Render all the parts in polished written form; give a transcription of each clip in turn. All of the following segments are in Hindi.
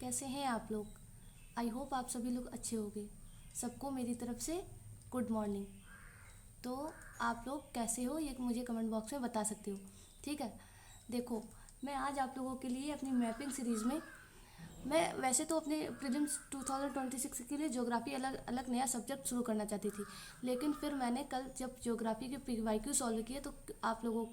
कैसे हैं आप लोग। आई होप आप सभी लोग अच्छे होंगे। सबको मेरी तरफ से गुड मॉर्निंग। तो आप लोग कैसे हो ये मुझे कमेंट बॉक्स में बता सकते हो, ठीक है। देखो, मैं आज आप लोगों के लिए अपनी मैपिंग सीरीज़ में, मैं वैसे तो अपने प्रीलिम्स 2026 के लिए ज्योग्राफी अलग अलग नया सब्जेक्ट शुरू करना चाहती थी, लेकिन फिर मैंने कल जब ज्योग्राफी के PYQ सॉल्व किए तो आप लोगों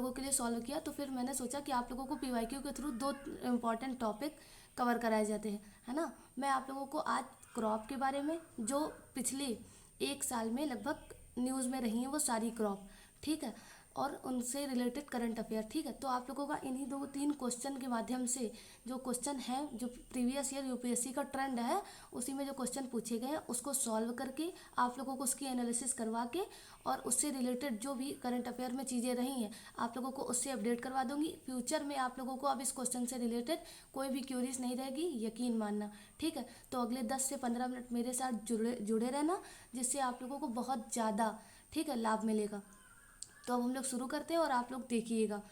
के लिए सॉल्व किया, तो फिर मैंने सोचा कि आप लोगों को PYQ के थ्रू दो इम्पॉर्टेंट टॉपिक कवर कराए जाते हैं, है ना। मैं आप लोगों को आज क्रॉप के बारे में, जो पिछले एक साल में लगभग न्यूज़ में रही हैं वो सारी क्रॉप, ठीक है, और उनसे रिलेटेड करंट अफेयर, ठीक है। तो आप लोगों का इन्हीं दो तीन क्वेश्चन के माध्यम से, जो क्वेश्चन है जो प्रीवियस ईयर UPSC का ट्रेंड है, उसी में जो क्वेश्चन पूछे गए हैं उसको सॉल्व करके आप लोगों को उसकी एनालिसिस करवा के और उससे रिलेटेड जो भी करंट अफेयर में चीज़ें रही हैं आप लोगों को उससे अपडेट करवा दूंगी। फ्यूचर में आप लोगों को अब इस क्वेश्चन से रिलेटेड कोई भी क्यूरीज नहीं रहेगी, यकीन मानना, ठीक है। तो अगले 10 से 15 मिनट मेरे साथ जुड़े रहना, जिससे आप लोगों को बहुत ज़्यादा, ठीक है, लाभ मिलेगा। तो अब हम लोग शुरू करते हैं और आप लोग देखिएगा।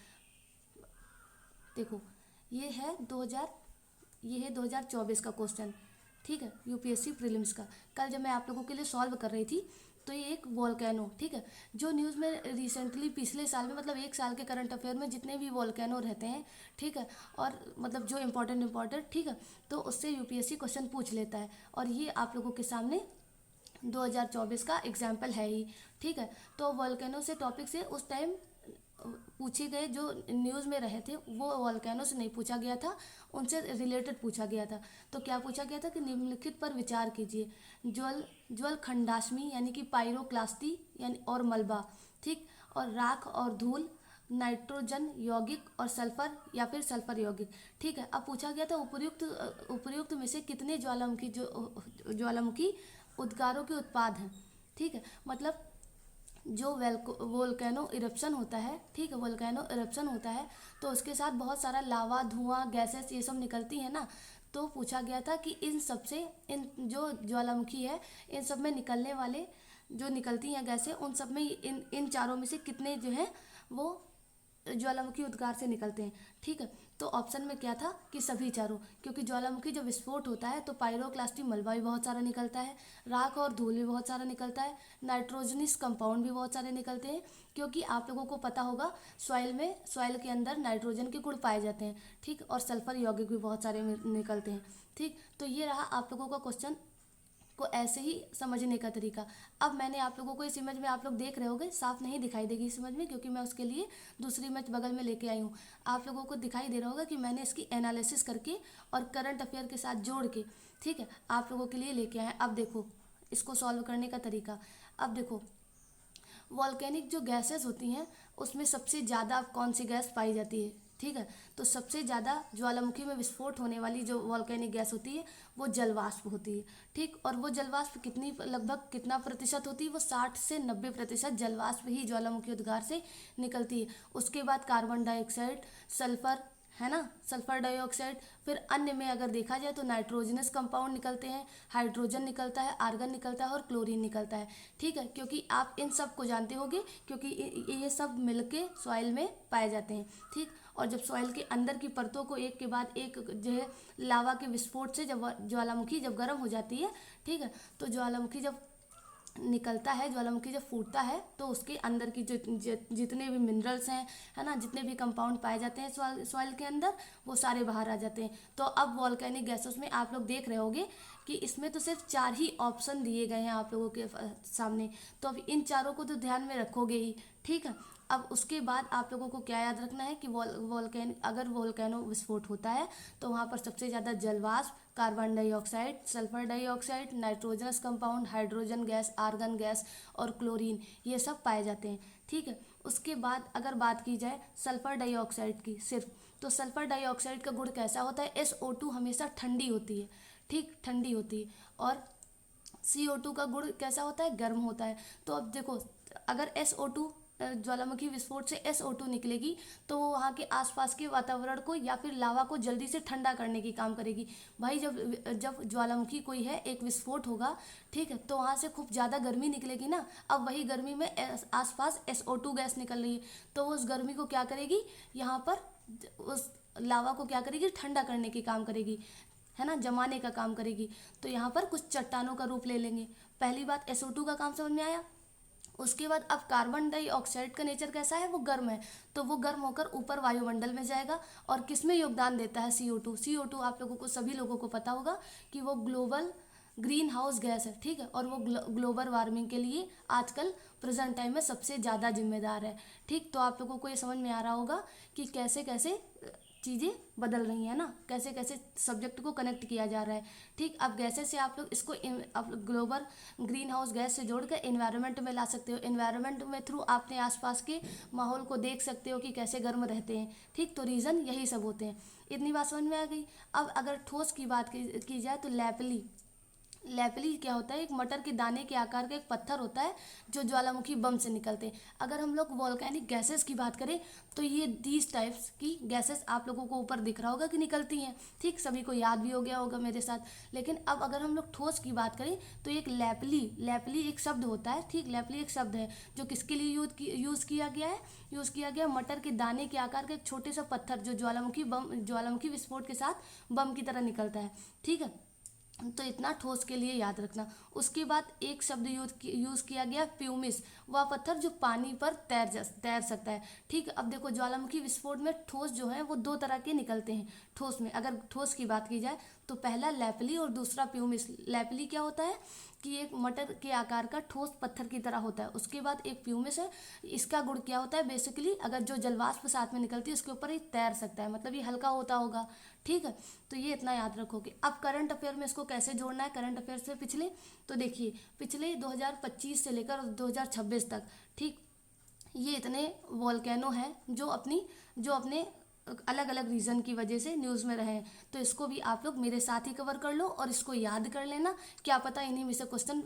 देखो, ये है 2024 का क्वेश्चन, ठीक है, UPSC प्रीलिम्स का। कल जब मैं आप लोगों के लिए सॉल्व कर रही थी तो ये एक वॉल्केनो, ठीक है, जो न्यूज़ में रिसेंटली पिछले साल में, मतलब एक साल के करंट अफेयर में जितने भी वॉल्केनो रहते हैं, ठीक है, और मतलब जो इम्पोर्टेंट, ठीक है, तो उससे UPSC क्वेश्चन पूछ लेता है। और ये आप लोगों के सामने 2024 का एग्जाम्पल है ही, ठीक है। तो वॉल्केनो से टॉपिक से उस टाइम पूछे गए, जो न्यूज़ में रहे थे वो वॉल्केनो से नहीं पूछा गया था, उनसे रिलेटेड पूछा गया था। तो क्या पूछा गया था कि निम्नलिखित पर विचार कीजिए। ज्वल खंडाश्मी यानी कि पायरोक्लास्टी यानी और मलबा, ठीक, और राख और धूल, नाइट्रोजन यौगिक और सल्फर या फिर सल्फर यौगिक, ठीक है। अब पूछा गया था उपर्युक्त में से कितने ज्वालामुखी उद्गारों के उत्पाद हैं, ठीक है। मतलब जो वोल्केनो इरप्शन होता है, ठीक है, वोल्केनो इरप्शन होता है तो उसके साथ बहुत सारा लावा, धुआं, गैसेस ये सब निकलती है ना। तो पूछा गया था कि इन सब से, इन जो ज्वालामुखी है इन सब में निकलने वाले जो निकलती हैं गैसें, उन सब में इन चारों में से कितने जो हैं वो ज्वालामुखी उद्गार से निकलते हैं, ठीक है। तो ऑप्शन में क्या था कि सभी चारों, क्योंकि ज्वालामुखी जब विस्फोट होता है तो पायरोक्लास्टिक मलबा भी बहुत सारा निकलता है, राख और धूल भी बहुत सारा निकलता है, नाइट्रोजनस कंपाउंड भी बहुत सारे निकलते हैं, क्योंकि आप लोगों को पता होगा सॉइल के अंदर नाइट्रोजन के गुण पाए जाते हैं, ठीक, और सल्फर यौगिक भी बहुत सारे निकलते हैं, ठीक। तो ये रहा आप लोगों का क्वेश्चन को ऐसे ही समझने का तरीका। अब मैंने आप लोगों को इस इमेज में, आप लोग देख रहे होगे, साफ नहीं दिखाई देगी इस इमेज में क्योंकि मैं उसके लिए दूसरी इमेज बगल में लेके आई हूँ। आप लोगों को दिखाई दे रहा होगा कि मैंने इसकी एनालिसिस करके और करंट अफेयर के साथ जोड़ के, ठीक है, आप लोगों के लिए लेके आए। अब देखो इसको सॉल्व करने का तरीका। अब देखो, वॉल्केनिक जो गैसेस होती हैं उसमें सबसे ज़्यादा कौन सी गैस पाई जाती है, ठीक है। तो सबसे ज़्यादा ज्वालामुखी में विस्फोट होने वाली जो वॉल्केनिक गैस होती है वो जलवाष्प होती है, ठीक। और वो जलवाष्प कितनी, लगभग कितना प्रतिशत होती है, वो 60 से 90% जलवाष्प ही ज्वालामुखी उद्गार से निकलती है। उसके बाद कार्बन डाइऑक्साइड, सल्फर, है ना, सल्फर डाइऑक्साइड, फिर अन्य में अगर देखा जाए तो नाइट्रोजनस कंपाउंड निकलते हैं, हाइड्रोजन निकलता है, आर्गन निकलता है और क्लोरीन निकलता है, ठीक है। क्योंकि आप इन सब को जानते होंगे क्योंकि ये सब मिलके सॉइल में पाए जाते हैं, ठीक। और जब सॉइल के अंदर की परतों को एक के बाद एक जो है लावा के विस्फोट से जब ज्वालामुखी जब गर्म हो जाती है, ठीक है, तो ज्वालामुखी जब निकलता है, ज्वालामुखी जब फूटता है तो उसके अंदर की जितने भी मिनरल्स हैं, है ना, जितने भी कंपाउंड पाए जाते हैं सॉइल के अंदर, वो सारे बाहर आ जाते हैं। तो अब वॉल्केनिक गैसेस में आप लोग देख रहे होंगे कि इसमें तो सिर्फ 4 ही ऑप्शन दिए गए हैं आप लोगों के सामने। तो अब इन चारों को तो ध्यान में रखोगे ही, ठीक है। अब उसके बाद आप लोगों को क्या याद रखना है कि अगर वॉल्केनो विस्फोट होता है तो वहाँ पर सबसे ज़्यादा जलवाष्प, carbon dioxide, sulphur dioxide, nitrogenous compound, hydrogen gas, argon gas और क्लोरीन, ये सब पाए जाते हैं, ठीक है। उसके बाद अगर बात की जाए सल्फर डाइऑक्साइड की सिर्फ, तो सल्फर डाइऑक्साइड का गुण कैसा होता है, SO2 हमेशा ठंडी होती है, ठीक, ठंडी होती है। और CO2 का गुण कैसा होता है, गर्म होता है। तो अब देखो, अगर SO2, ज्वालामुखी विस्फोट से SO2 निकलेगी तो वो वहाँ के आसपास के वातावरण को या फिर लावा को जल्दी से ठंडा करने की काम करेगी। भाई जब ज्वालामुखी कोई है, एक विस्फोट होगा, ठीक है, तो वहाँ से खूब ज़्यादा गर्मी निकलेगी ना। अब वही गर्मी में आसपास SO2 गैस निकल रही है, तो उस गर्मी को क्या करेगी, यहाँ पर उस लावा को क्या करेगी, ठंडा करने के काम करेगी, है ना, जमाने का काम करेगी। तो यहाँ पर कुछ चट्टानों का रूप ले लेंगे। पहली बात SO2 का काम समझ में आया। उसके बाद अब कार्बन डाइऑक्साइड का नेचर कैसा है, वो गर्म है, तो वो गर्म होकर ऊपर वायुमंडल में जाएगा और किस में योगदान देता है, CO2। CO2 आप लोगों को, सभी लोगों को पता होगा कि वो ग्लोबल ग्रीन हाउस गैस है, ठीक है, और वो ग्लोबल वार्मिंग के लिए आजकल प्रेजेंट टाइम में सबसे ज़्यादा जिम्मेदार है, ठीक। तो आप लोगों को ये समझ में आ रहा होगा कि कैसे कैसे चीज़ें बदल रही हैं ना, कैसे कैसे सब्जेक्ट को कनेक्ट किया जा रहा है, ठीक। अब गैसेस से आप लोग इसको आप ग्लोबल ग्रीन हाउस गैस से जोड़ कर एनवायरनमेंट में ला सकते हो। एनवायरनमेंट में थ्रू अपने आसपास के माहौल को देख सकते हो कि कैसे गर्म रहते हैं, ठीक। तो रीज़न यही सब होते हैं। इतनी बात समझ में आ गई। अब अगर ठोस की बात की जाए तो लैपली क्या होता है, एक मटर के दाने के आकार का एक पत्थर होता है जो ज्वालामुखी बम से निकलते हैं। अगर हम लोग वॉल्केनिक गैसेस की बात करें तो ये 20 टाइप्स की गैसेस आप लोगों को ऊपर दिख रहा होगा कि निकलती हैं, ठीक, सभी को याद भी हो गया होगा मेरे साथ। लेकिन अब अगर हम लोग ठोस की बात करें तो एक लैपली एक शब्द होता है, ठीक। लैपली एक शब्द है जो किसके लिए यूज़ किया गया है, मटर के दाने के आकार का एक छोटे सा पत्थर जो ज्वालामुखी विस्फोट के साथ बम की तरह निकलता है, ठीक है। तो इतना ठोस के लिए याद रखना। उसके बाद एक शब्द यूज़ किया गया प्यूमिस, वह पत्थर जो पानी पर तैर सकता है, ठीक। अब देखो ज्वालामुखी विस्फोट में ठोस जो है वो दो तरह के निकलते हैं ठोस में। अगर ठोस की बात की जाए तो पहला लैपली और दूसरा प्यूमिस। लैपली क्या होता है कि एक मटर के आकार का ठोस पत्थर की तरह होता है। उसके बाद एक प्यूमिस है, इसका गुण क्या होता है, बेसिकली अगर जो जलवाष्प साथ में निकलती है उसके ऊपर ये तैर सकता है, मतलब ये हल्का होता होगा, ठीक है। तो ये इतना याद रखोगे। अब करंट अफेयर में इसको कैसे जोड़ना है करंट अफेयर से पिछले, तो देखिए पिछले 2025 से लेकर 2026 तक, ठीक, ये इतने वॉल्केनो हैं जो अपने अलग अलग रीज़न की वजह से न्यूज़ में रहे हैं। तो इसको भी आप लोग मेरे साथ ही कवर कर लो और इसको याद कर लेना, क्या पता इन्हीं में से क्वेश्चन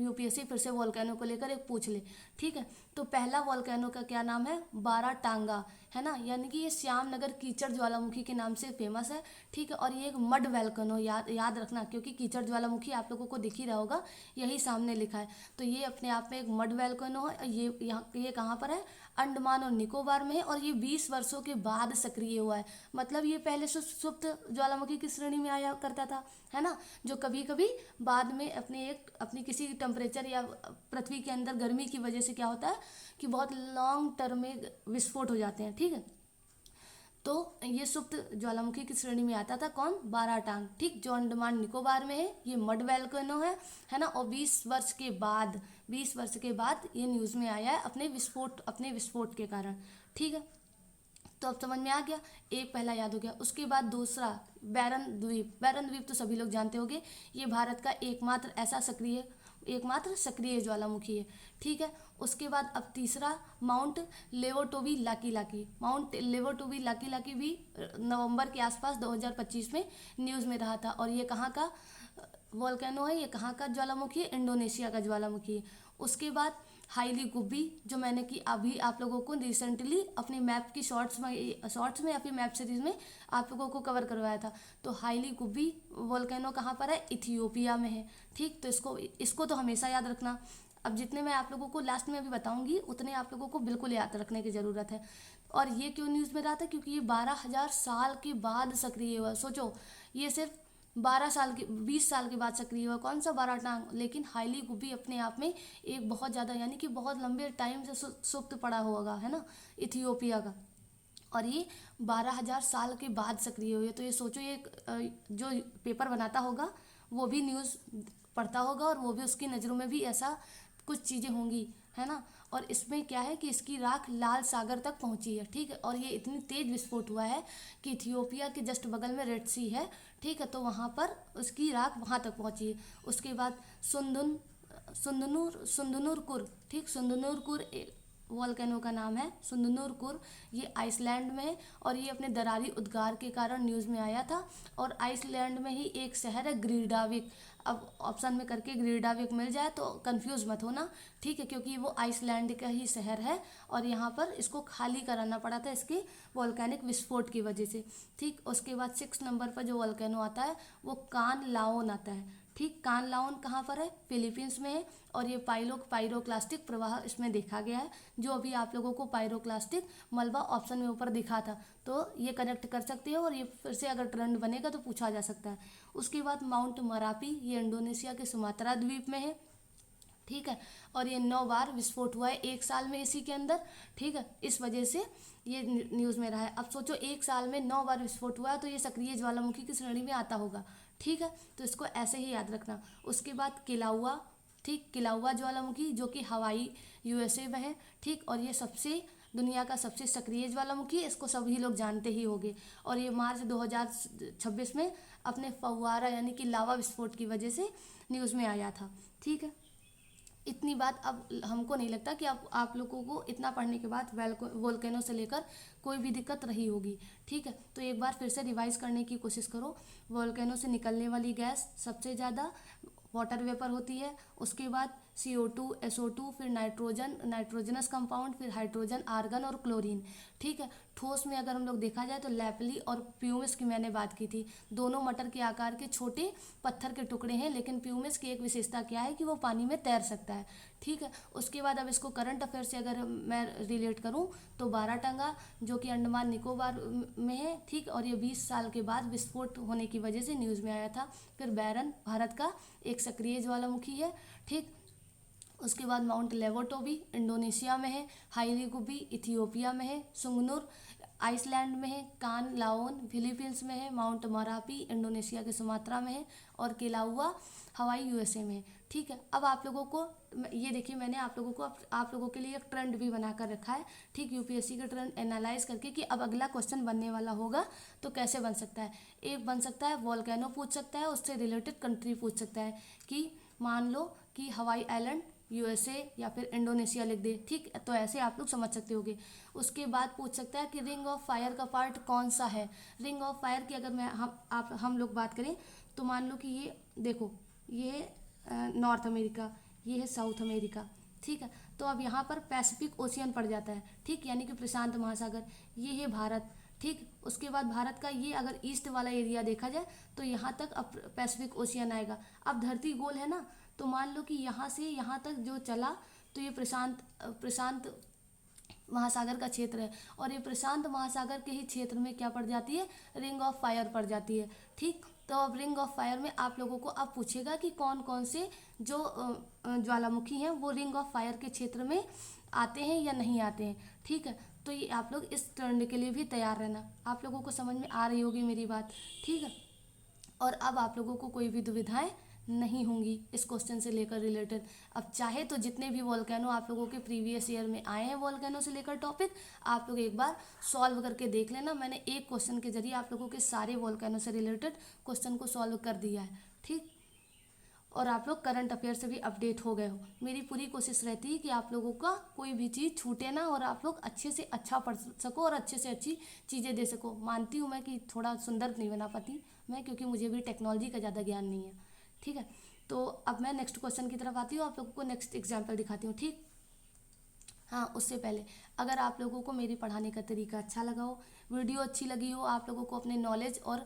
UPSC फिर से वॉल्केनो को लेकर एक पूछ ले, ठीक है। तो पहला वॉल्केनो का क्या नाम है, बाराटांगा, है ना, यानी कि ये श्यामनगर कीचड़ ज्वालामुखी के नाम से फेमस है, ठीक है। और ये एक मड वॉल्केनो, याद रखना, क्योंकि कीचड़ ज्वालामुखी आप लोगों को दिख ही रहा होगा, यही सामने लिखा है। तो ये अपने आप में एक मड वॉल्केनो है। ये कहाँ पर है, अंडमान और निकोबार में है, और ये 20 वर्षों के बाद सक्रिय हुआ है। मतलब ये पहले सुप्त ज्वालामुखी की श्रेणी में आया करता था, है ना, जो कभी कभी बाद में अपनी किसी टेम्परेचर या पृथ्वी के अंदर गर्मी की वजह से क्या होता है कि बहुत लॉन्ग टर्म में विस्फोट हो जाते हैं, ठीक है। तो ये सुप्त ज्वालामुखी की श्रेणी में आता था कौन, बाराटांग, ठीक, जो अंडमान निकोबार में है। ये मड वॉल्केनो है ना। और 20 वर्ष के बाद ये न्यूज़ में आया है अपने विस्फोट के कारण, ठीक है। तो अब समझ में आ गया, एक पहला याद हो गया। उसके बाद दूसरा बैरन द्वीप तो सभी लोग जानते होंगे, ये भारत का एकमात्र सक्रिय ज्वालामुखी है, ठीक है। उसके बाद अब तीसरा माउंट लेवोटोवी लाकी भी नवंबर के आसपास 2025 में न्यूज़ में रहा था। और ये कहाँ का वॉल्केनो है, ये कहाँ का ज्वालामुखी है, इंडोनेशिया का ज्वालामुखी है। उसके बाद हाईली गुब्बी, जो मैंने कि अभी आप लोगों को रिसेंटली अपने मैप की शॉर्ट्स में या फिर मैप सीरीज में आप लोगों को कवर करवाया था। तो हाईली गुब्बी वॉल्केनो कहाँ पर है, इथियोपिया में है, ठीक। तो इसको तो हमेशा याद रखना। अब जितने मैं आप लोगों को लास्ट में अभी बताऊंगी उतने आप लोगों को बिल्कुल याद रखने की ज़रूरत है। और ये क्यों न्यूज़ में रहा था, क्योंकि ये 12,000 साल के बाद सक्रिय हुआ। सोचो, ये सिर्फ 20 साल के बाद सक्रिय हुआ, कौन सा बाराटांग। लेकिन हाईली गुब्बी अपने आप में एक बहुत ज़्यादा, यानी कि बहुत लंबे टाइम से सुप्त पड़ा होगा, है ना, इथियोपिया का। और ये 12,000 साल के बाद सक्रिय हुई है। तो ये सोचो, ये जो पेपर बनाता होगा वो भी न्यूज़ पढ़ता होगा और वो भी उसकी नज़रों में भी ऐसा कुछ चीज़ें होंगी, है ना। और इसमें क्या है कि इसकी राख लाल सागर तक पहुंची है, ठीक है। और ये इतनी तेज विस्फोट हुआ है कि इथियोपिया के जस्ट बगल में रेड सी है, ठीक है। तो वहाँ पर उसकी राख वहाँ तक पहुंची है। उसके बाद सुंदनूरकुर, ठीक, सुंदनूरकुर वॉल्केनो का नाम है सुंदनूरकुर। ये आइसलैंड में है और ये अपने दरारी उद्गार के कारण न्यूज़ में आया था। और आइसलैंड में ही एक शहर है ग्रीडाविक। अब ऑप्शन में करके ग्रीडाविक मिल जाए तो कंफ्यूज मत होना, ठीक है, क्योंकि वो आइसलैंड का ही शहर है और यहाँ पर इसको खाली कराना पड़ा था इसके वॉल्केनिक विस्फोट की वजह से, ठीक। उसके बाद 6 नंबर पर जो वॉल्केनो आता है वो कान लाओन आता है, ठीक। ठीक, कान लाओन कहाँ पर है, फिलीपींस में है। और ये पाइरोक्लास्टिक प्रवाह इसमें देखा गया है, जो अभी आप लोगों को पाइरोक्लास्टिक मलबा ऑप्शन में ऊपर दिखा था, तो ये कनेक्ट कर सकते हो और ये फिर से अगर ट्रेंड बनेगा तो पूछा जा सकता है। उसके बाद माउंट मरापी, ये इंडोनेशिया के सुमात्रा द्वीप में है, ठीक है। और ये 9 बार विस्फोट हुआ है एक साल में इसी के अंदर, ठीक है, इस वजह से ये न्यूज़ में रहा है। अब सोचो एक साल में 9 बार विस्फोट हुआ है, तो ये सक्रिय ज्वालामुखी की श्रेणी में आता होगा, ठीक है, तो इसको ऐसे ही याद रखना। उसके बाद किलाउआ, ठीक, किलाउआ ज्वालामुखी जो कि हवाई यूएसए में है, ठीक, और ये सबसे दुनिया का सबसे सक्रिय ज्वालामुखी है, इसको सभी लोग जानते ही होंगे। और ये मार्च 2026 में अपने फव्वारा यानी कि लावा विस्फोट की वजह से न्यूज़ में आया था, ठीक है। इतनी बात अब हमको नहीं लगता कि आप लोगों को इतना पढ़ने के बाद वोल्केनो से लेकर कोई भी दिक्कत रही होगी, ठीक है। तो एक बार फिर से रिवाइज करने की कोशिश करो। वोल्केनो से निकलने वाली गैस सबसे ज़्यादा वाटर वेपर होती है, उसके बाद CO2, SO2, फिर नाइट्रोजनस कंपाउंड, फिर हाइड्रोजन, आर्गन और क्लोरीन, ठीक है। ठोस में अगर हम लोग देखा जाए तो लैपली और प्यूमिस की मैंने बात की थी, दोनों मटर के आकार के छोटे पत्थर के टुकड़े हैं, लेकिन प्यूमिस की एक विशेषता क्या है कि वो पानी में तैर सकता है, ठीक है। उसके बाद अब इसको करंट अफेयर से अगर मैं रिलेट करूँ तो बाराटंगा जो कि अंडमान निकोबार में है, ठीक, और ये 20 साल के बाद विस्फोट होने की वजह से न्यूज़ में आया था। फिर बैरन भारत का एक सक्रिय ज्वालामुखी है, ठीक। उसके बाद माउंट लेवोटोबी इंडोनेशिया में है, हाइलीगुबी इथियोपिया में है, सुंगनुर आइसलैंड में है, कान लाओन फिलीपींस में है, माउंट मरापी इंडोनेशिया के सुमात्रा में है, और केलाउआ हवाई यूएसए में है, ठीक है। अब आप लोगों को ये देखिए, मैंने आप लोगों के लिए एक ट्रेंड भी बना कर रखा है, ठीक, यूपीएससी का ट्रेंड एनालाइज करके कि अब अगला क्वेश्चन बनने वाला होगा तो कैसे बन सकता है। एक बन सकता है वोल्केनो पूछ सकता है, उससे रिलेटेड कंट्री पूछ सकता है कि मान लो कि हवाई आइलैंड यूएसए या फिर इंडोनेशिया लिख दे, ठीक, तो ऐसे आप लोग समझ सकते होगे। उसके बाद पूछ सकता है कि रिंग ऑफ फायर का पार्ट कौन सा है। रिंग ऑफ फायर की अगर हम लोग बात करें तो मान लो कि ये देखो, ये नॉर्थ अमेरिका, ये है साउथ अमेरिका, ठीक है। तो अब यहाँ पर पैसिफिक ओशियन पड़ जाता है, ठीक, यानी कि प्रशांत महासागर, ये है भारत, ठीक। उसके बाद भारत का ये अगर ईस्ट वाला एरिया देखा जाए तो यहाँ तक अब पैसिफिक ओशियन आएगा। अब धरती गोल है ना, तो मान लो कि यहाँ से यहाँ तक जो चला तो ये प्रशांत महासागर का क्षेत्र है, और ये प्रशांत महासागर के ही क्षेत्र में क्या पड़ जाती है, रिंग ऑफ फायर पड़ जाती है, ठीक। तो अब रिंग ऑफ फायर में आप लोगों को अब पूछेगा कि कौन कौन से जो ज्वालामुखी हैं वो रिंग ऑफ फायर के क्षेत्र में आते हैं या नहीं आते हैं, ठीक है। तो ये आप लोग इस ट्रेंड के लिए भी तैयार रहना। आप लोगों को समझ में आ रही होगी मेरी बात, ठीक है। और अब आप लोगों को कोई भी दुविधाएं नहीं होंगी इस क्वेश्चन से लेकर रिलेटेड। अब चाहे तो जितने भी वोल्केनो आप लोगों के प्रीवियस ईयर में आए हैं वोल्केनो से लेकर टॉपिक, आप लोग एक बार सॉल्व करके देख लेना। मैंने एक क्वेश्चन के जरिए आप लोगों के सारे वोल्केनो से रिलेटेड क्वेश्चन को सॉल्व कर दिया है, ठीक। और आप लोग करंट अफेयर से भी अपडेट हो गए हो। मेरी पूरी कोशिश रहती है कि आप लोगों का कोई भी चीज़ छूटे ना और आप लोग अच्छे से अच्छा पढ़ सको और अच्छे से अच्छी चीज़ें दे सको। मानती हूँ मैं कि थोड़ा सुंदर नहीं बना पाती मैं, क्योंकि मुझे भी टेक्नोलॉजी का ज़्यादा ज्ञान नहीं है, ठीक है। तो अब मैं नेक्स्ट क्वेश्चन की तरफ आती हूँ, आप लोगों को नेक्स्ट एग्जाम्पल दिखाती हूँ, ठीक। हाँ, उससे पहले अगर आप लोगों को मेरी पढ़ाने का तरीका अच्छा लगा हो, वीडियो अच्छी लगी हो, आप लोगों को अपने नॉलेज और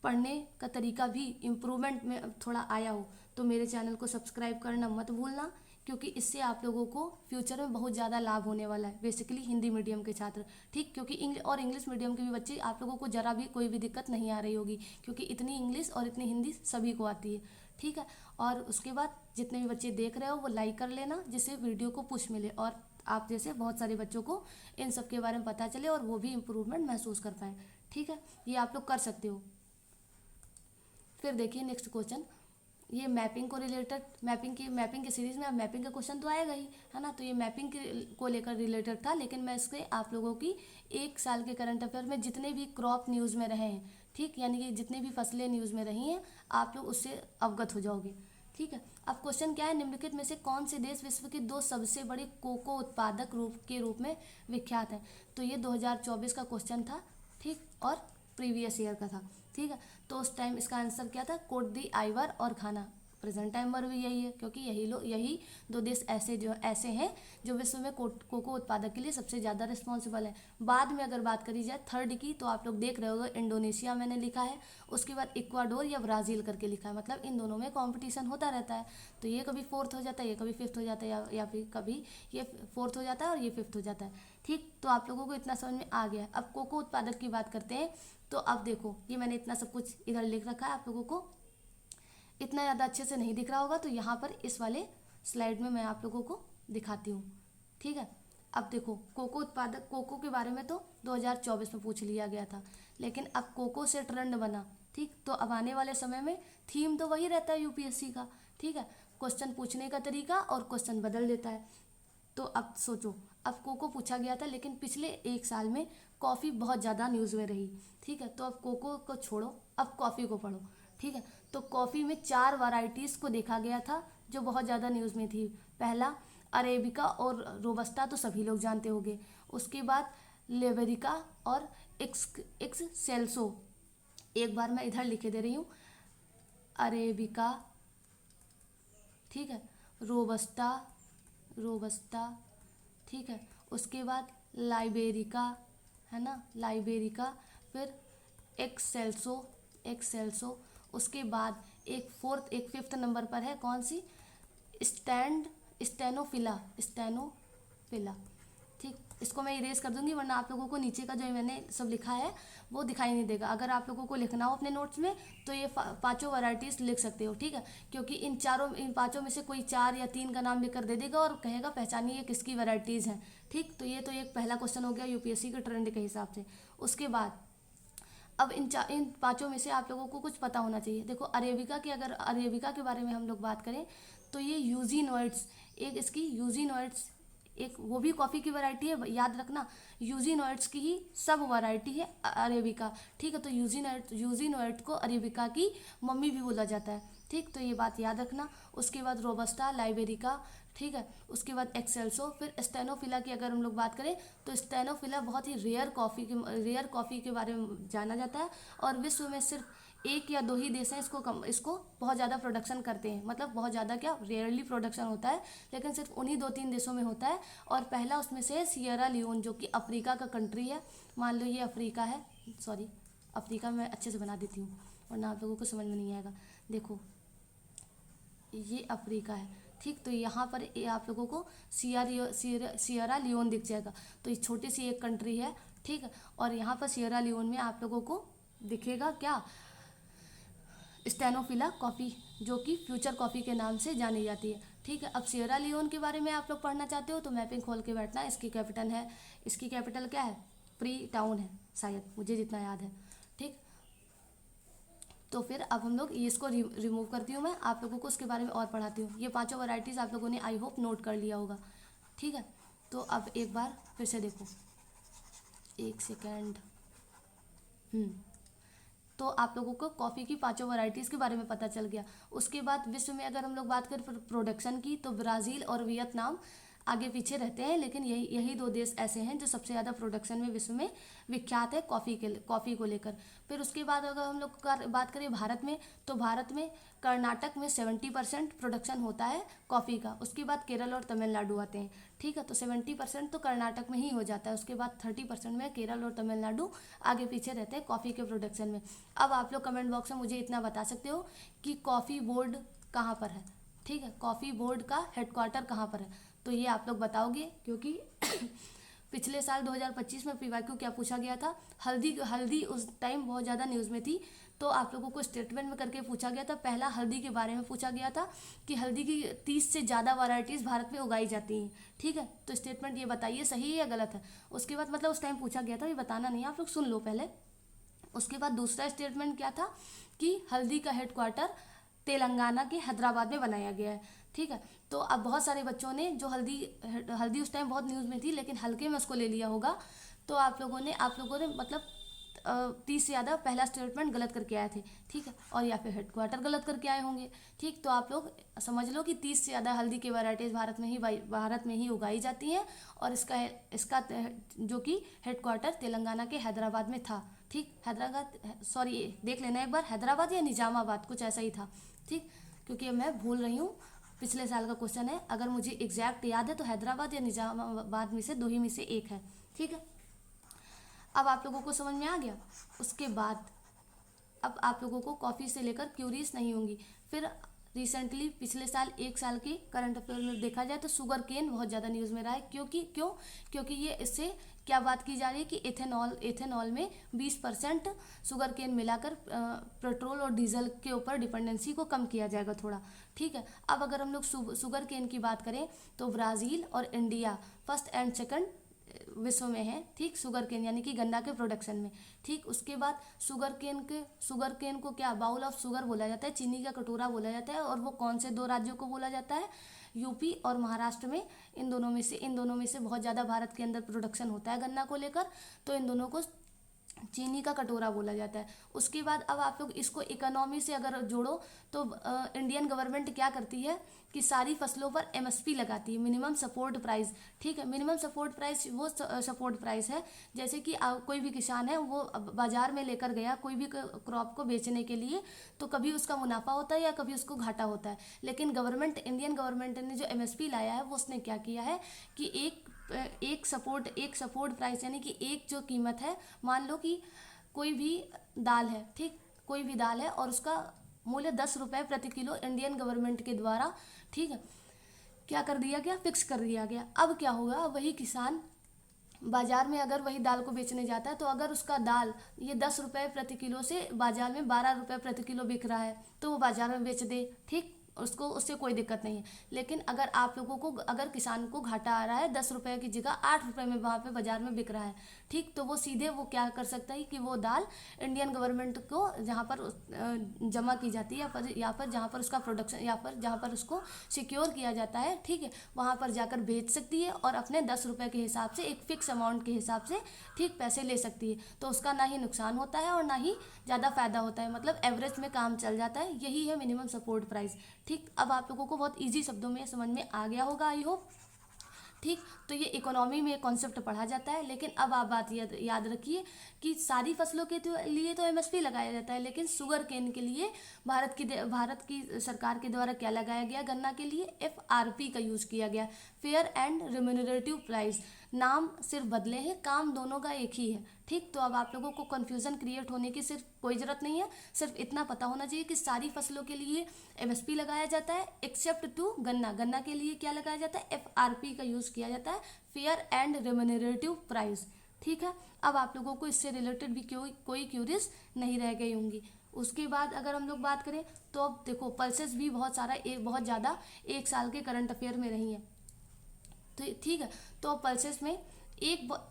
पढ़ने का तरीका भी इम्प्रूवमेंट में थोड़ा आया हो, तो मेरे चैनल को सब्सक्राइब करना मत भूलना, क्योंकि इससे आप लोगों को फ्यूचर में बहुत ज़्यादा लाभ होने वाला है, बेसिकली हिंदी मीडियम के छात्र, ठीक। क्योंकि इंग्लिश मीडियम के भी बच्चे आप लोगों को ज़रा भी कोई भी दिक्कत नहीं आ रही होगी, क्योंकि इतनी इंग्लिश और इतनी हिंदी सभी को आती है, ठीक है। और उसके बाद जितने भी बच्चे देख रहे हो वो लाइक कर लेना, जिससे वीडियो को पुश मिले और आप जैसे बहुत सारे बच्चों को इन सब के बारे में पता चले और वो भी इम्प्रूवमेंट महसूस कर पाएँ, ठीक है। ये आप लोग कर सकते हो। फिर देखिए नेक्स्ट क्वेश्चन, ये मैपिंग को रिलेटेड, मैपिंग की सीरीज़ में अब मैपिंग का क्वेश्चन तो आएगा ही, है ना। तो ये मैपिंग को लेकर रिलेटेड था, लेकिन मैं इसके आप लोगों की एक साल के करंट अफेयर में जितने भी क्रॉप न्यूज़ में रहे हैं, ठीक, यानी कि जितनी भी फसलें न्यूज़ में रही हैं आप लोग उससे अवगत हो जाओगे, ठीक है। अब क्वेश्चन क्या है, निम्नलिखित में से कौन से देश विश्व के 2 सबसे बड़े कोको उत्पादक के रूप में विख्यात हैं। तो ये 2024 का क्वेश्चन था, ठीक, और प्रीवियस ईयर का था, ठीक है। तो उस टाइम इसका आंसर क्या था, कोट दी आइवर और घाना। प्रेजेंट टाइम पर भी यही है, क्योंकि यही दो देश ऐसे हैं जो विश्व में कोको उत्पादक के लिए सबसे ज़्यादा रिस्पॉन्सिबल है। बाद में अगर बात करी जाए थर्ड की, तो आप लोग देख रहे होगे इंडोनेशिया मैंने लिखा है, उसके बाद इक्वाडोर या ब्राज़ील करके लिखा है, मतलब इन दोनों में कॉम्पिटिशन होता रहता है। तो ये कभी फोर्थ हो जाता है, ये कभी फिफ्थ हो जाता है, या फिर कभी ये फोर्थ हो जाता है और ये फिफ्थ हो जाता है। ठीक, तो आप लोगों को इतना समझ में आ गया। अब कोको उत्पादक की बात करते हैं। तो अब देखो, ये मैंने इतना सब कुछ इधर लिख रखा है, आप लोगों को इतना ज़्यादा अच्छे से नहीं दिख रहा होगा, तो यहाँ पर इस वाले स्लाइड में मैं आप लोगों को दिखाती हूँ। ठीक है, अब देखो कोको के बारे में तो 2024 में पूछ लिया गया था, लेकिन अब कोको से ट्रेंड बना। ठीक, तो अब आने वाले समय में थीम तो वही रहता है यूपीएससी का। ठीक है, क्वेश्चन पूछने का तरीका और क्वेश्चन बदल देता है। तो अब सोचो, अब कोको पूछा गया था, लेकिन पिछले एक साल में कॉफ़ी बहुत ज़्यादा न्यूज़ में रही। ठीक है, तो अब कोको को छोड़ो, अब कॉफ़ी को पढ़ो। ठीक है, तो कॉफ़ी में 4 वैरायटीज़ को देखा गया था जो बहुत ज़्यादा न्यूज़ में थी। पहला अरेबिका और रोबस्टा, तो सभी लोग जानते होंगे। उसके बाद लेबेरिका और एक्सेल्सो। एक बार मैं इधर लिखे दे रही हूँ, अरेबिका, ठीक है, रोबस्टा, ठीक है, उसके बाद लाइबेरिका, है ना, लाइबेरिका, फिर एक्सेल्सो, उसके बाद एक फिफ्थ नंबर पर है, कौन सी, स्टेनोफिला। ठीक, इसको मैं इरेज कर दूंगी, वरना आप लोगों को नीचे का जो मैंने सब लिखा है वो दिखाई नहीं देगा। अगर आप लोगों को लिखना हो अपने नोट्स में, तो ये 5 वैरायटीज़ लिख सकते हो। ठीक है, क्योंकि इन 5 में से कोई 4 या 3 का नाम लेकर दे देगा और कहेगा पहचानिए किसकी वैरायटीज़ हैं। ठीक, तो ये तो एक पहला क्वेश्चन हो गया यूपीएससी के ट्रेंड के हिसाब से। उसके बाद अब इन 5 में से आप लोगों को कुछ पता होना चाहिए। देखो, अगर अरेबिका के बारे में हम लोग बात करें, तो ये यूजीनोइड्स, एक वो भी कॉफ़ी की वैरायटी है, याद रखना, यूजीनोइड्स की ही सब वैरायटी है अरेबिका। ठीक है, तो यूजीनोइड को अरेबिका की मम्मी भी बोला जाता है। ठीक, तो ये बात याद रखना। उसके बाद रोबस्टा, लाइबेरिका, ठीक है, उसके बाद एक्सेल्सो, फिर स्टेनोफिला की अगर हम लोग बात करें, तो स्टेनोफिला बहुत ही रेयर कॉफ़ी के बारे में जाना जाता है, और विश्व में सिर्फ 1 या 2 ही देश हैं इसको बहुत ज़्यादा प्रोडक्शन करते हैं। मतलब बहुत ज़्यादा क्या, रेयरली प्रोडक्शन होता है, लेकिन सिर्फ उन्हीं 2-3 देशों में होता है। और पहला उसमें से है सियरा लियोन, जो कि अफ्रीका का कंट्री है। मान लो ये अफ्रीका है, सॉरी, अफ्रीका में अच्छे से बना देती हूँ वरना आप लोगों को समझ में नहीं आएगा। देखो, ये अफ्रीका है। ठीक, तो यहाँ पर आप लोगों को सियरा लियोन दिख जाएगा। तो ये छोटी सी एक कंट्री है। ठीक है, और यहाँ पर सियरा लियोन में आप लोगों को दिखेगा क्या, स्टेनोफिला कॉफ़ी, जो कि फ्यूचर कॉफ़ी के नाम से जानी जाती है। ठीक है, अब सियरा लियोन के बारे में आप लोग पढ़ना चाहते हो तो मैपिंग खोल के बैठना। इसकी कैपिटल क्या है, फ्री टाउन है शायद, मुझे जितना याद है। ठीक, तो फिर अब हम लोग ये इसको रिमूव करती हूँ मैं, आप लोगों को उसके बारे में और पढ़ाती हूँ। ये 5 वैरायटीज़ आप लोगों ने आई होप नोट कर लिया होगा। ठीक है, तो अब एक बार फिर से देखो, एक सेकेंड। तो आप लोगों को कॉफ़ी की 5 वैरायटीज़ के बारे में पता चल गया। उसके बाद विश्व में अगर हम लोग बात करें प्रोडक्शन की, तो ब्राज़ील और वियतनाम आगे पीछे रहते हैं, लेकिन यही 2 देश ऐसे हैं जो सबसे ज़्यादा प्रोडक्शन में विश्व में विख्यात है कॉफ़ी को लेकर। फिर उसके बाद अगर हम लोग बात करें भारत में, तो भारत में कर्नाटक में 70% प्रोडक्शन होता है कॉफ़ी का। उसके बाद केरल और तमिलनाडु आते हैं। ठीक है, तो 70% तो कर्नाटक में ही हो जाता है। उसके बाद 30% में केरल और तमिलनाडु आगे पीछे रहते हैं कॉफ़ी के प्रोडक्शन में। अब आप लोग कमेंट बॉक्स में मुझे इतना बता सकते हो कि कॉफ़ी बोर्ड कहाँ पर है। ठीक है, कॉफ़ी बोर्ड का हेडक्वार्टर कहाँ पर है, तो ये आप लोग बताओगे, क्योंकि पिछले साल 2025 में पीवाईक्यू क्या पूछा गया था, हल्दी उस टाइम बहुत ज़्यादा न्यूज़ में थी, तो आप लोगों को स्टेटमेंट में करके पूछा गया था। पहला हल्दी के बारे में पूछा गया था कि हल्दी की 30 से ज़्यादा वैरायटीज़ भारत में उगाई जाती हैं। ठीक है, तो स्टेटमेंट ये बताइए सही है या गलत है। उसके बाद मतलब उस टाइम पूछा गया था, ये बताना नहीं है, आप लोग सुन लो पहले। उसके बाद दूसरा स्टेटमेंट क्या था कि हल्दी का हेडक्वार्टर तेलंगाना के हैदराबाद में बनाया गया है। ठीक है, तो अब बहुत सारे बच्चों ने जो हल्दी उस टाइम बहुत न्यूज़ में थी, लेकिन हल्के में उसको ले लिया होगा, तो आप लोगों ने मतलब 30 से ज़्यादा पहला स्टेटमेंट गलत करके आए थे। ठीक है, और या फिर हेडक्वार्टर गलत करके आए होंगे। ठीक, तो आप लोग समझ लो कि 30 से ज़्यादा हल्दी की वैरायटीज़ भारत में ही उगाई जाती हैं, और इसका जो कि हेडक्वार्टर तेलंगाना के हैदराबाद में था। ठीक, देख लेना एक बार, हैदराबाद या निजामाबाद कुछ ऐसा ही था। ठीक, क्योंकि मैं भूल रही हूँ, पिछले साल का क्वेश्चन है। अगर मुझे एग्जैक्ट याद है तो हैदराबाद या निजामाबाद में से 2 ही में से एक है। ठीक है, अब आप लोगों को समझ में आ गया। उसके बाद अब आप लोगों को कॉफ़ी से लेकर क्यूरीज नहीं होंगी। फिर रिसेंटली पिछले साल 1 साल के करंट अफेयर में देखा जाए तो शुगर केन बहुत ज़्यादा न्यूज़ में रहा है। क्योंकि ये इससे क्या बात की जा रही है कि एथेनॉल में 20% शुगर केन मिलाकर पेट्रोल और डीजल के ऊपर डिपेंडेंसी को कम किया जाएगा थोड़ा। ठीक है, अब अगर हम लोग शुगर केन की बात करें तो ब्राज़ील और इंडिया फर्स्ट एंड सेकंड विश्व में है। ठीक, शुगर केन यानी कि गन्ना के प्रोडक्शन में। ठीक, उसके बाद शुगर केन को क्या बाउल ऑफ शुगर बोला जाता है, चीनी का कटोरा बोला जाता है। और वो कौन से 2 राज्यों को बोला जाता है? यूपी और महाराष्ट्र में। इन दोनों में से बहुत ज़्यादा भारत के अंदर प्रोडक्शन होता है गन्ना को लेकर, तो इन दोनों को चीनी का कटोरा बोला जाता है। उसके बाद अब आप लोग इसको इकोनॉमी से अगर जोड़ो तो इंडियन गवर्नमेंट क्या करती है कि सारी फसलों पर एमएसपी लगाती है, मिनिमम सपोर्ट प्राइस। ठीक है, मिनिमम सपोर्ट प्राइस वो सपोर्ट प्राइस है जैसे कि कोई भी किसान है वो बाजार में लेकर गया कोई भी क्रॉप को बेचने के लिए, तो कभी उसका मुनाफा होता है या कभी उसको घाटा होता है। लेकिन इंडियन गवर्नमेंट ने जो एमएसपी लाया है वो उसने क्या किया है कि एक सपोर्ट प्राइस यानी कि एक जो कीमत है, मान लो कि कोई भी दाल है। ठीक, कोई भी दाल है और उसका मूल्य 10 रुपये प्रति किलो इंडियन गवर्नमेंट के द्वारा, ठीक है, क्या कर दिया गया, फिक्स कर दिया गया। अब क्या होगा, वही किसान बाजार में अगर वही दाल को बेचने जाता है तो अगर उसका दाल ये 10 रुपये प्रति किलो से बाजार में 12 रुपये प्रति किलो बिक रहा है तो वो बाजार में बेच दे। ठीक, उससे कोई दिक्कत नहीं है। लेकिन अगर आप लोगों को अगर किसान को घाटा आ रहा है 10 रुपये की जगह 8 रुपये में वहाँ पे बाजार में बिक रहा है, ठीक, तो वो सीधे वो क्या कर सकता है कि वो दाल इंडियन गवर्नमेंट को जहाँ पर जमा की जाती है या पर जहाँ पर उसका प्रोडक्शन या पर जहाँ पर उसको सिक्योर किया जाता है, ठीक है, वहाँ पर जाकर बेच सकती है और अपने 10 रुपये के हिसाब से एक फिक्स अमाउंट के हिसाब से, ठीक, पैसे ले सकती है। तो उसका ना ही नुकसान होता है और ना ही ज़्यादा फ़ायदा होता है, मतलब एवरेज में काम चल जाता है। यही है मिनिमम सपोर्ट प्राइस। ठीक, अब आप लोगों को बहुत इजी शब्दों में समझ में आ गया होगा, आई होप। ठीक, तो ये इकोनॉमी में कॉन्सेप्ट पढ़ा जाता है। लेकिन अब आप बात याद रखिए कि सारी फसलों के लिए तो एमएसपी लगाया जाता है, लेकिन शुगर केन के लिए भारत की सरकार के द्वारा क्या लगाया गया, गन्ना के लिए एफआरपी का यूज़ किया गया, फेयर एंड रिम्यूनरेटिव प्राइस। नाम सिर्फ बदले हैं, काम दोनों का एक ही है। ठीक, तो अब आप लोगों को कन्फ्यूज़न क्रिएट होने की सिर्फ कोई ज़रूरत नहीं है। सिर्फ इतना पता होना चाहिए कि सारी फसलों के लिए एमएसपी लगाया जाता है एक्सेप्ट टू गन्ना के लिए क्या लगाया जाता है, एफआरपी का यूज़ किया जाता है, फेयर एंड रिम्यूनरेटिव प्राइस। ठीक है, अब आप लोगों को इससे रिलेटेड भी कोई क्यूरीज नहीं रह गई होंगी। उसके बाद अगर हम लोग बात करें तो अब देखो पल्सेस भी बहुत ज़्यादा 1 साल के करंट अफेयर में रही हैं। तो ठीक है, तो पल्सेस में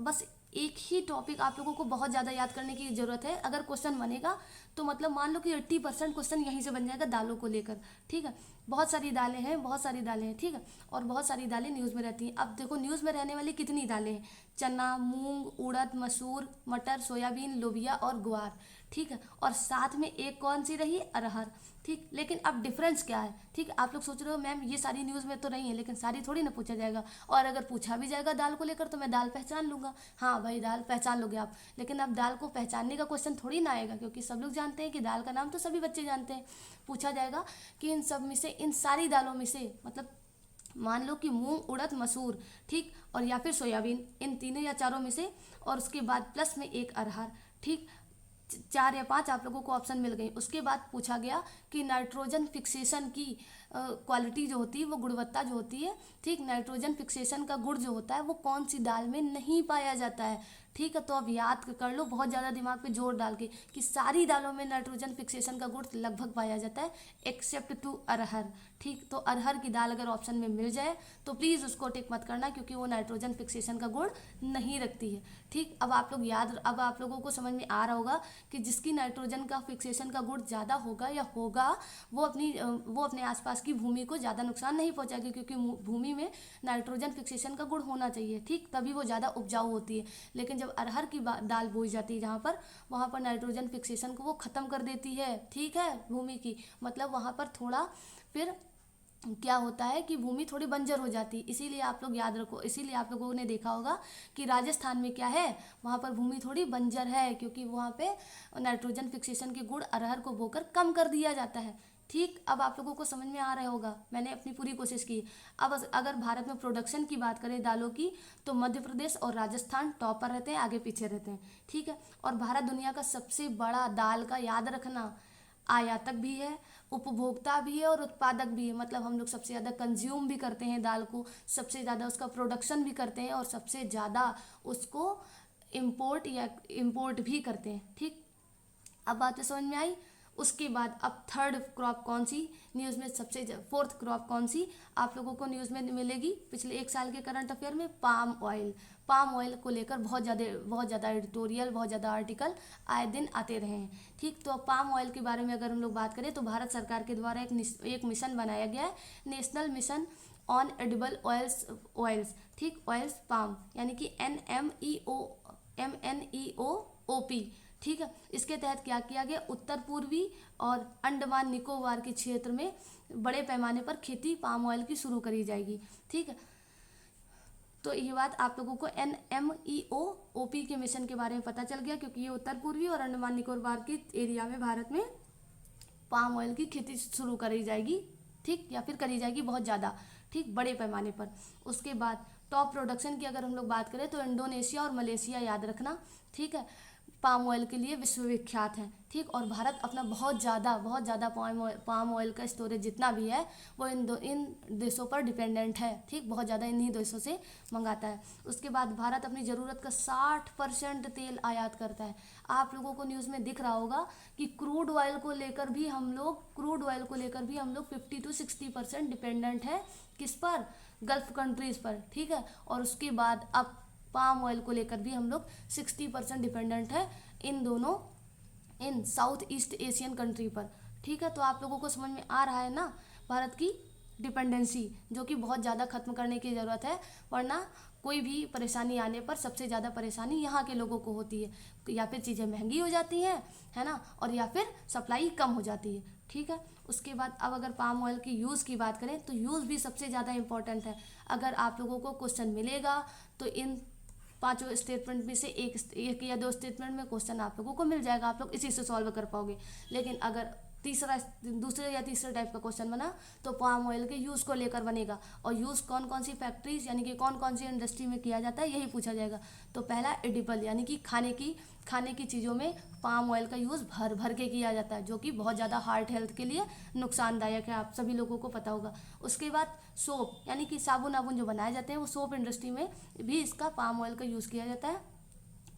बस एक ही टॉपिक आप लोगों को बहुत ज़्यादा याद करने की ज़रूरत है। अगर क्वेश्चन बनेगा तो मतलब मान लो कि 80% क्वेश्चन यहीं से बन जाएगा दालों को लेकर। ठीक है, बहुत सारी दालें हैं, ठीक है, और बहुत सारी दालें न्यूज़ में रहती हैं। अब देखो न्यूज़ में रहने वाली कितनी दालें हैं, चना, मूंग, उड़द, मसूर, मटर, सोयाबीन, लोबिया और ग्वार। ठीक है, और साथ में एक कौन सी रही, अरहर। ठीक, लेकिन अब डिफरेंस क्या है, ठीक, आप लोग सोच रहे हो मैम ये सारी न्यूज़ में तो रही है लेकिन सारी थोड़ी ना पूछा जाएगा, और अगर पूछा भी जाएगा दाल को लेकर तो मैं दाल पहचान लूँगा। हाँ भाई, दाल पहचान लोगे आप, लेकिन अब दाल को पहचानने का क्वेश्चन थोड़ी ना आएगा, क्योंकि सब लोग जानते हैं कि दाल का नाम तो सभी बच्चे जानते हैं। पूछा जाएगा कि इन सब में से, इन सारी दालों में से, मतलब मान लो कि मूंग, उड़द, मसूर, ठीक, और या फिर सोयाबीन, इन तीनों या चारों में से, और उसके बाद प्लस में एक अरहर। ठीक, 4 या 5 आप लोगों को ऑप्शन मिल गई। उसके बाद पूछा गया कि नाइट्रोजन फिक्सेशन की क्वालिटी जो होती है, वो गुणवत्ता जो होती है, ठीक, नाइट्रोजन फिक्सेशन का गुण जो होता है वो कौन सी दाल में नहीं पाया जाता है। ठीक है, तो अब याद कर लो बहुत ज़्यादा दिमाग पे जोर डाल के कि सारी दालों में नाइट्रोजन फिक्सेशन का गुण लगभग पाया जाता है एक्सेप्ट टू अरहर। ठीक, तो अरहर की दाल अगर ऑप्शन में मिल जाए तो प्लीज़ उसको टिक मत करना, क्योंकि वो नाइट्रोजन फिक्सेशन का गुण नहीं रखती है। ठीक, अब आप लोगों को समझ में आ रहा होगा कि जिसकी नाइट्रोजन का फिक्सेशन का गुण ज़्यादा होगा वो अपने आसपास की भूमि को ज़्यादा नुकसान नहीं पहुंचाएगी, क्योंकि भूमि में नाइट्रोजन फिक्सेशन का गुण होना चाहिए। ठीक, तभी वो ज़्यादा उपजाऊ होती है। लेकिन जब अरहर की दाल बोई जाती है वहाँ पर नाइट्रोजन फिक्सेशन को वो ख़त्म कर देती है। ठीक है, भूमि की, मतलब वहाँ पर थोड़ा फिर क्या होता है कि भूमि थोड़ी बंजर हो जाती है। इसीलिए आप लोग याद रखो, इसीलिए आप लोगों ने देखा होगा कि राजस्थान में क्या है, वहाँ पर भूमि थोड़ी बंजर है, क्योंकि वहाँ पे नाइट्रोजन फिक्सेशन के गुण अरहर को बोकर कम कर दिया जाता है। ठीक, अब आप लोगों को समझ में आ रहा होगा, मैंने अपनी पूरी कोशिश की। अब अगर भारत में प्रोडक्शन की बात करें दालों की, तो मध्य प्रदेश और राजस्थान टॉप पर रहते हैं, आगे पीछे रहते हैं। ठीक है, और भारत दुनिया का सबसे बड़ा दाल का, याद रखना, आयातक भी है, उपभोक्ता भी है और उत्पादक भी है। मतलब हम लोग सबसे ज़्यादा कंज्यूम भी करते हैं दाल को, सबसे ज़्यादा उसका प्रोडक्शन भी करते हैं और सबसे ज़्यादा उसको इम्पोर्ट भी करते हैं। ठीक, अब बातें समझ में आई। उसके बाद अब थर्ड क्रॉप कौन सी न्यूज़ में, फोर्थ क्रॉप कौन सी आप लोगों को न्यूज़ में मिलेगी पिछले एक साल के करंट अफेयर में? Palm oil. पाम ऑयल को लेकर बहुत ज़्यादा एडिटोरियल, बहुत ज़्यादा आर्टिकल आए दिन आते रहे हैं। ठीक, तो अब पाम ऑयल के बारे में अगर हम लोग बात करें तो भारत सरकार के द्वारा एक मिशन बनाया गया है, national mission on edible oils. ठीक, ऑयल्स पाम, यानी कि NMEOP। ठीक है, इसके तहत क्या किया गया, उत्तर पूर्वी और अंडमान निकोबार के क्षेत्र में बड़े पैमाने पर खेती पाम ऑयल की शुरू करी जाएगी। ठीक है, तो ये बात आप लोगों को NMEOP के मिशन के बारे में पता चल गया, क्योंकि ये उत्तर पूर्वी और अंडमान निकोबार के एरिया में भारत में पाम ऑयल की खेती शुरू करी जाएगी। ठीक, या फिर करी जाएगी बहुत ज़्यादा, ठीक, बड़े पैमाने पर। उसके बाद टॉप प्रोडक्शन की अगर हम लोग बात करें तो इंडोनेशिया और मलेशिया, याद रखना। ठीक है, पाम ऑयल के लिए विश्वविख्यात हैं। ठीक, और भारत अपना बहुत ज़्यादा पाम ऑयल का स्टोरेज जितना भी है वो इन देशों पर डिपेंडेंट है। ठीक, बहुत ज़्यादा इन्हीं देशों से मंगाता है। उसके बाद भारत अपनी ज़रूरत का 60% तेल आयात करता है। आप लोगों को न्यूज़ में दिख रहा होगा कि क्रूड ऑयल को लेकर भी हम लोग 50 to 60% डिपेंडेंट है। किस पर? गल्फ कंट्रीज़ पर। ठीक है, और उसके बाद अब पाम ऑयल को लेकर भी हम लोग 60% डिपेंडेंट है इन साउथ ईस्ट एशियन कंट्री पर। ठीक है, तो आप लोगों को समझ में आ रहा है ना भारत की डिपेंडेंसी, जो कि बहुत ज़्यादा खत्म करने की ज़रूरत है, वरना कोई भी परेशानी आने पर सबसे ज़्यादा परेशानी यहाँ के लोगों को होती है, या फिर चीज़ें महंगी हो जाती हैं, है ना, और या फिर सप्लाई कम हो जाती है। ठीक है, उसके बाद अब अगर पाम ऑयल की यूज़ की बात करें तो यूज़ भी सबसे ज़्यादा इम्पॉर्टेंट है। अगर आप लोगों को क्वेश्चन मिलेगा तो इन 5 स्टेटमेंट में से एक या 2 स्टेटमेंट में क्वेश्चन आप लोगों को मिल जाएगा, आप लोग इसी से सॉल्व कर पाओगे। लेकिन अगर दूसरे या तीसरे टाइप का क्वेश्चन बना तो पाम ऑयल के यूज़ को लेकर बनेगा, और यूज़ कौन कौन सी फैक्ट्रीज यानी कि कौन कौन सी इंडस्ट्री में किया जाता है यही पूछा जाएगा। तो पहला एडिबल यानी कि खाने की चीज़ों में पाम ऑयल का यूज़ भर भर के किया जाता है, जो कि बहुत ज़्यादा हार्ट हेल्थ के लिए नुकसानदायक है, आप सभी लोगों को पता होगा। उसके बाद सोप यानी कि साबुन आबुन जो बनाए जाते हैं वो सोप इंडस्ट्री में भी इसका पाम ऑयल का यूज़ किया जाता है।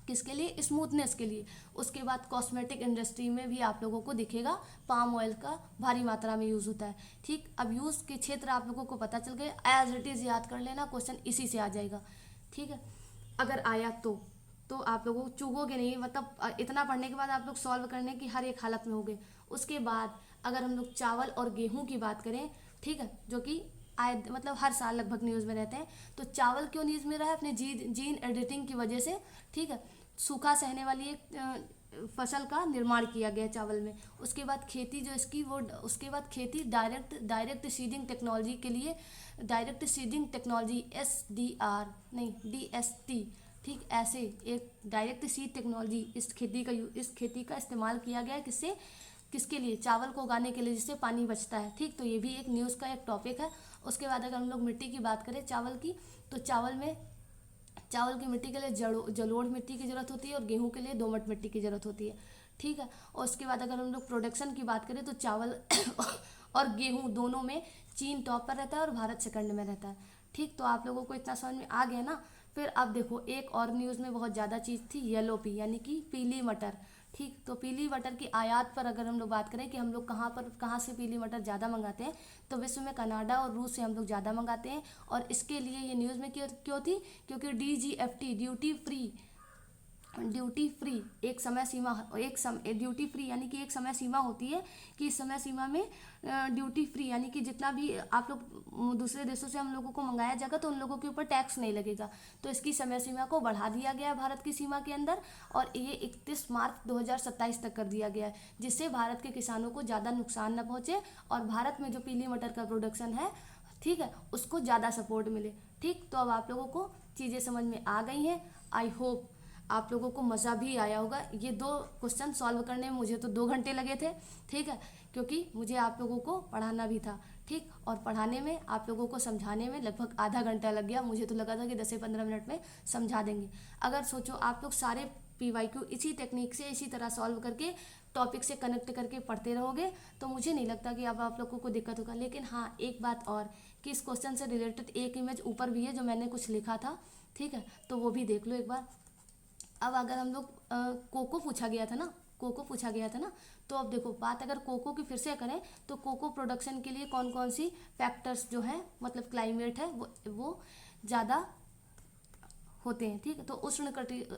किसके लिए? स्मूथनेस के लिए। उसके बाद कॉस्मेटिक इंडस्ट्री में भी आप लोगों को दिखेगा पाम ऑयल का भारी मात्रा में यूज़ होता है। ठीक, अब यूज़ के क्षेत्र आप लोगों को पता चल गए, एज इट इज़ याद कर लेना, क्वेश्चन इसी से आ जाएगा। ठीक है, अगर आया तो आप लोगों को चूकोगे नहीं, मतलब इतना पढ़ने के बाद आप लोग सॉल्व करने की हर एक हालत में होंगे। उसके बाद अगर हम लोग चावल और गेहूँ की बात करें, ठीक है, जो कि मतलब हर साल लगभग न्यूज़ में रहते हैं, तो चावल क्यों न्यूज़ में रहा है? अपने जीन एडिटिंग की वजह से। ठीक है, सूखा सहने वाली एक फसल का निर्माण किया गया चावल में। उसके बाद खेती जो इसकी वो उसके बाद खेती डायरेक्ट सीडिंग टेक्नोलॉजी के लिए, डायरेक्ट सीडिंग टेक्नोलॉजी SDR नहीं DST, ठीक, ऐसे एक डायरेक्ट सीड टेक्नोलॉजी इस खेती का इस्तेमाल किया गया है। किसके लिए? चावल को उगाने के लिए, जिससे पानी बचता है। ठीक, तो ये भी एक न्यूज़ का एक टॉपिक है। उसके बाद अगर हम लोग मिट्टी की बात करें चावल की, तो चावल की मिट्टी के लिए जलोढ़ मिट्टी की ज़रूरत होती है और गेहूं के लिए दोमट मिट्टी की ज़रूरत होती है। ठीक है, और उसके बाद अगर हम लोग प्रोडक्शन की बात करें तो चावल और गेहूं दोनों में चीन टॉप पर रहता है और भारत सेकंड में रहता है। ठीक, तो आप लोगों को इतना समझ में आ गया ना। फिर अब देखो, एक और न्यूज़ में बहुत ज़्यादा चीज़ थी, येलो पी यानी कि पीली मटर। ठीक, तो पीली मटर की आयात पर अगर हम लोग बात करें कि हम लोग कहाँ से पीली मटर ज़्यादा मंगाते हैं, तो विश्व में कनाडा और रूस से हम लोग ज़्यादा मंगाते हैं। और इसके लिए ये न्यूज़ में क्यों थी? क्योंकि DGFT duty free duty free यानी कि एक समय सीमा होती है कि इस समय सीमा में ड्यूटी फ्री यानी कि जितना भी आप लोग दूसरे देशों से हम लोगों को मंगाया जाएगा तो उन लोगों के ऊपर टैक्स नहीं लगेगा। तो इसकी समय सीमा को बढ़ा दिया गया है भारत की सीमा के अंदर, और ये 31 मार्च 2027 तक कर दिया गया है, जिससे भारत के किसानों को ज़्यादा नुकसान न पहुँचे और भारत में जो पीली मटर का प्रोडक्शन है, ठीक है, उसको ज़्यादा सपोर्ट मिले। ठीक, तो अब आप लोगों को चीज़ें समझ में आ गई हैं। आई होप आप लोगों को मज़ा भी आया होगा। ये 2 क्वेश्चन सॉल्व करने में मुझे तो 2 घंटे लगे थे, ठीक है, क्योंकि मुझे आप लोगों को पढ़ाना भी था, ठीक, और पढ़ाने में आप लोगों को समझाने में लगभग आधा घंटा लग गया। मुझे तो लगा था कि 10 से 15 मिनट में समझा देंगे। अगर सोचो आप लोग सारे PYQ इसी टेक्निक से इसी तरह सॉल्व करके टॉपिक से कनेक्ट करके पढ़ते रहोगे तो मुझे नहीं लगता कि अब आप लोगों को दिक्कत होगा। लेकिन हाँ, एक बात और कि इस क्वेश्चन से रिलेटेड एक इमेज ऊपर भी है जो मैंने कुछ लिखा था, ठीक है, तो वो भी देख लो एक बार। अब अगर हम लोग कोको पूछा गया था ना, कोको पूछा गया था ना, तो अब देखो बात अगर कोको की फिर से करें तो कोको प्रोडक्शन के लिए कौन कौन सी फैक्टर्स जो है मतलब क्लाइमेट है वो ज़्यादा होते हैं, ठीक है। तो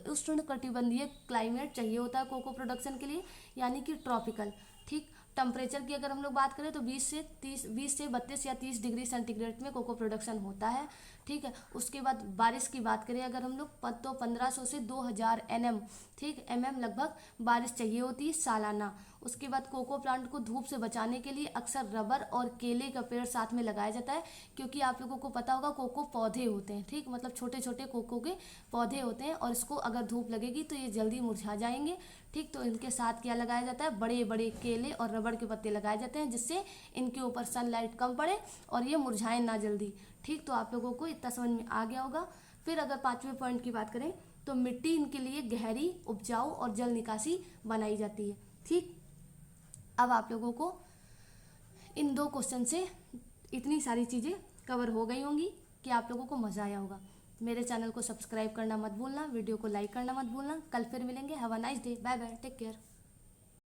उष्णकटिबंधीय क्लाइमेट चाहिए होता है कोको प्रोडक्शन के लिए, यानी कि ट्रॉपिकल, ठीक। टेम्परेचर की अगर हम लोग बात करें तो 20 से 32 या 30 डिग्री सेंटीग्रेड में कोको प्रोडक्शन होता है, ठीक है। उसके बाद बारिश की बात करें अगर हम लोग तो 1500 से 2000 NM, ठीक, MM लगभग बारिश चाहिए होती है सालाना। उसके बाद कोको प्लांट को धूप से बचाने के लिए अक्सर रबर और केले का पेड़ साथ में लगाया जाता है, क्योंकि आप लोगों को पता होगा कोको पौधे होते हैं, ठीक, मतलब छोटे छोटे कोको के पौधे होते हैं और इसको अगर धूप लगेगी तो ये जल्दी मुरझा जाएंगे, ठीक। तो इनके साथ क्या लगाया जाता है, बड़े बड़े केले और रबड़ के पत्ते लगाए जाते हैं, जिससे इनके ऊपर सनलाइट कम पड़े और ये मुरझाएं ना जल्दी, ठीक। तो आप लोगों को इतना समझ में आ गया होगा। फिर अगर 5वें पॉइंट की बात करें तो मिट्टी इनके लिए गहरी, उपजाऊ और जल निकासी बनाई जाती है, ठीक। अब आप लोगों को इन 2 क्वेश्चन से इतनी सारी चीज़ें कवर हो गई होंगी कि आप लोगों को मज़ा आया होगा। मेरे चैनल को सब्सक्राइब करना मत भूलना, वीडियो को लाइक करना मत भूलना। कल फिर मिलेंगे। Have a nice day, bye bye, take care.